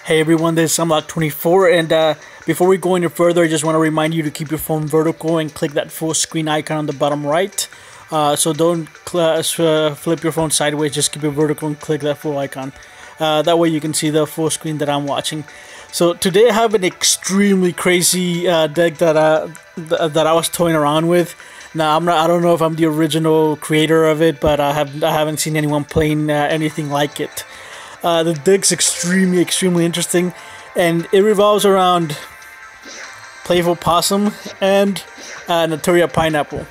Hey everyone, this is Sunlock24, and before we go any further, I just want to remind you to keep your phone vertical and click that full screen icon on the bottom right. So don't flip your phone sideways, just keep it vertical and click that full icon. That way you can see the full screen that I'm watching. So today I have an extremely crazy deck that I was toying around with. Now I don't know if I'm the original creator of it, but I haven't seen anyone playing anything like it. The deck's extremely interesting, and it revolves around Playful, Possum, and Naturia Pineapple.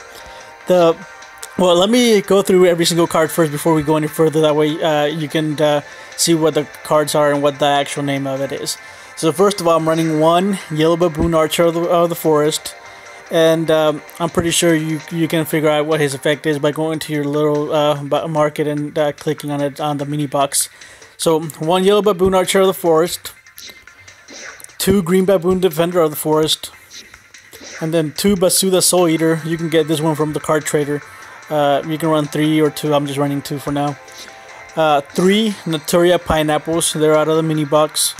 Well, let me go through every single card first before we go any further. That way you can see what the cards are and what the actual name of it is. So first of all, I'm running one Yellow Baboon, Archer of the Forest, and I'm pretty sure you can figure out what his effect is by going to your little market and clicking on it on the mini box. So, one Yellow Baboon, Archer of the Forest, two Green Baboon, Defender of the Forest, and then two Bazoo, the Soul Eater. You can get this one from the card trader. You can run 3 or 2. I'm just running 2 for now. 3 Naturia Pineapples. They're out of the mini box.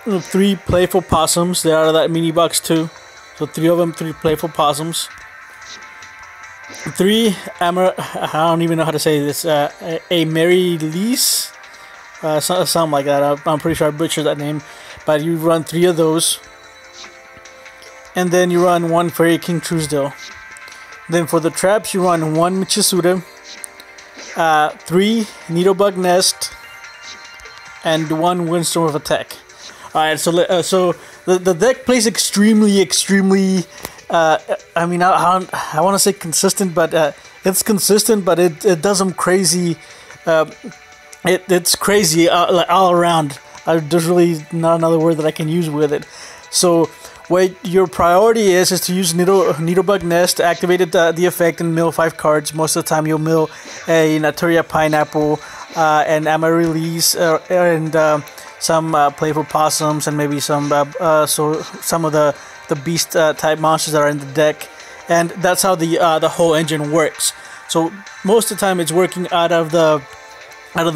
3 Playful Possums. They're out of that mini box too. So 3 of them, 3 Playful Possums. 3 I don't even know how to say this. Amarylease. Something like that. I'm pretty sure I butchered that name, but you run 3 of those, and then you run 1 Fairy King Truesdale. Then for the traps, you run 1 Michisuda, 3 Needlebug Nest, and 1 Windstorm of Attack. Alright, so the deck plays extremely. I mean, I want to say consistent, but it's consistent, but it does some crazy. It's crazy all around. There's really not another word that I can use with it. So what your priority is to use Needlebug Nest, activate the effect, and mill 5 cards. Most of the time you'll mill a Naturia Pineapple, and Amarylease, and some Playful Possums, and maybe some some of the beast type monsters that are in the deck. And that's how the whole engine works. So most of the time it's working out of the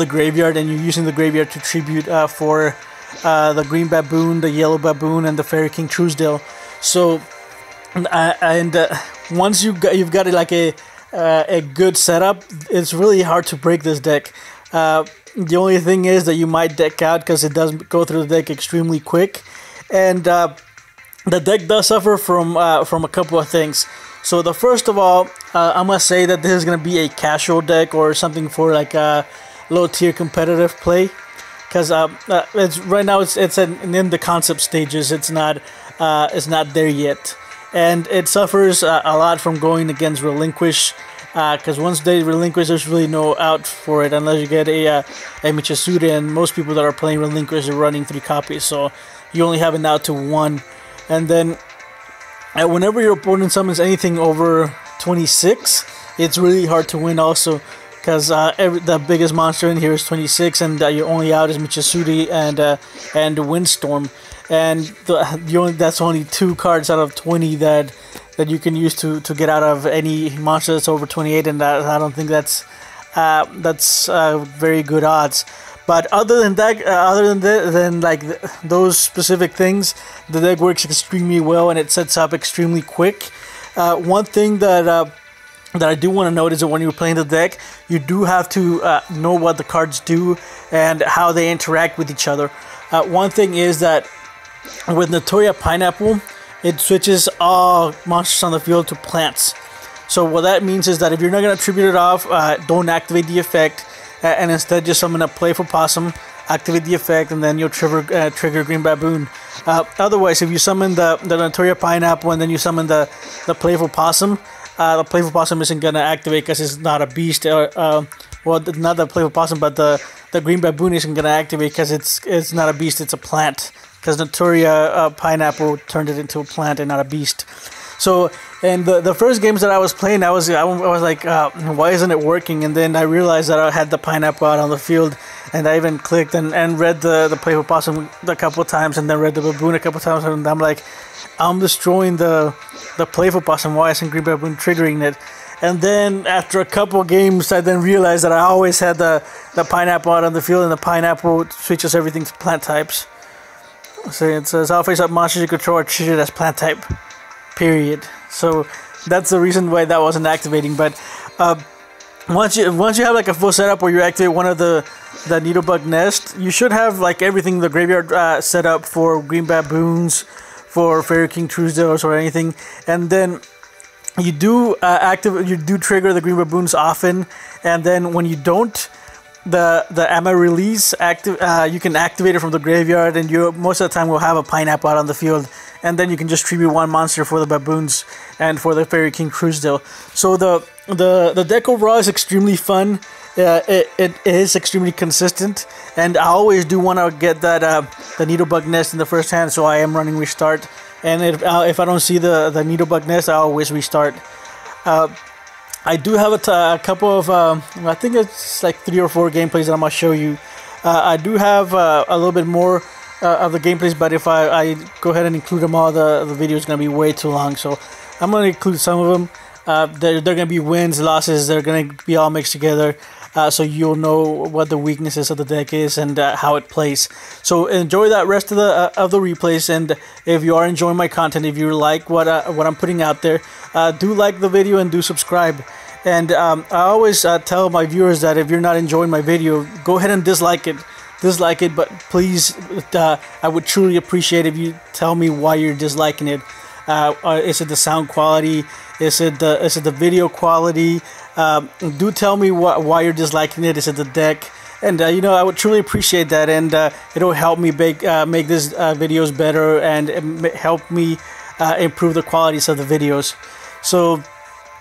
graveyard, and you're using the graveyard to tribute for the Green Baboon, the Yellow Baboon, and the Fairy King Truesdale. So once you've got it like a good setup, it's really hard to break this deck. The only thing is that you might deck out because it does go through the deck extremely quick, and the deck does suffer from a couple of things. So the first of all, I must say that this is going to be a casual deck or something for like a low tier competitive play, because right now it's in the concept stages. It's not there yet, and it suffers a lot from going against Relinquish, because once they relinquish, there's really no out for it unless you get a Michisuda, and most people that are playing Relinquish are running 3 copies, so you only have an out to 1. And then whenever your opponent summons anything over 26, it's really hard to win also, because the biggest monster in here is 26, and your only out is Michisuda and Windstorm, and that's only 2 cards out of 20 that you can use to get out of any monster that's over 28, and I don't think that's very good odds. But other than that, like those specific things, the deck works extremely well, and it sets up extremely quick. One thing that I do want to note is that when you're playing the deck, you do have to know what the cards do and how they interact with each other. One thing is that with Naturia Pineapple, it switches all monsters on the field to plants. So what that means is that if you're not going to tribute it off, don't activate the effect, and instead just summon a Playful Possum, activate the effect, and then you'll trigger Green Baboon. Otherwise, if you summon the Naturia Pineapple and then you summon the Playful Possum, the Playful Possum isn't going to activate because it's not a beast. Well, not the Playful Possum, but the Green Baboon isn't going to activate because it's not a beast, it's a plant. Because Naturia Pineapple turned it into a plant and not a beast. So, and the first games that I was playing, I was like, why isn't it working? And then I realized that I had the Pineapple out on the field, and I even clicked and read the Playful Possum a couple of times, and then read the Baboon a couple of times, and I'm like, I'm destroying the Playful Possum. Why isn't Green Baboon triggering it? And then after a couple games, I then realized that I always had the pineapple out on the field, and the pineapple switches everything to plant types. So it says all face-up monsters you control are treated as plant type. Period. So that's the reason why that wasn't activating. But once you have like a full setup where you activate one of the Needlebug Nest, you should have like everything in the graveyard set up for green baboons, for Fairy King Truesdales or anything, and then you do trigger the green baboons often, and then when you don't, the Amarylease you can activate it from the graveyard, and you most of the time will have a pineapple out on the field, and then you can just tribute one monster for the baboons and for the Fairy King Truesdale. So the deck overall is extremely fun. It is extremely consistent, and I always do want to get that the Needlebug Nest in the first hand, so I am running restart. And if I don't see the Needlebug Nest, I always restart. I do have a couple of I think it's like 3 or 4 gameplays that I'm gonna show you. I do have a little bit more of the gameplays, but if I go ahead and include them all, the video is gonna be way too long. So I'm gonna include some of them. They're gonna be wins, losses. They're gonna be all mixed together. So you'll know what the weaknesses of the deck is and how it plays. So enjoy that rest of the replays, and if you are enjoying my content, if you like what I'm putting out there, do like the video and do subscribe. And I always tell my viewers that if you're not enjoying my video, go ahead and dislike it, but please, I would truly appreciate if you tell me why you're disliking it. Is it the sound quality? Is it the video quality? Do tell me why you're disliking it. Is it the deck? And I would truly appreciate that, and it'll help me make these videos better and help me improve the qualities of the videos. So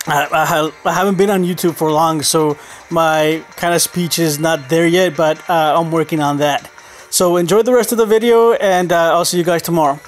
I haven't been on YouTube for long, so my kind of speech is not there yet, but I'm working on that. So enjoy the rest of the video, and I'll see you guys tomorrow.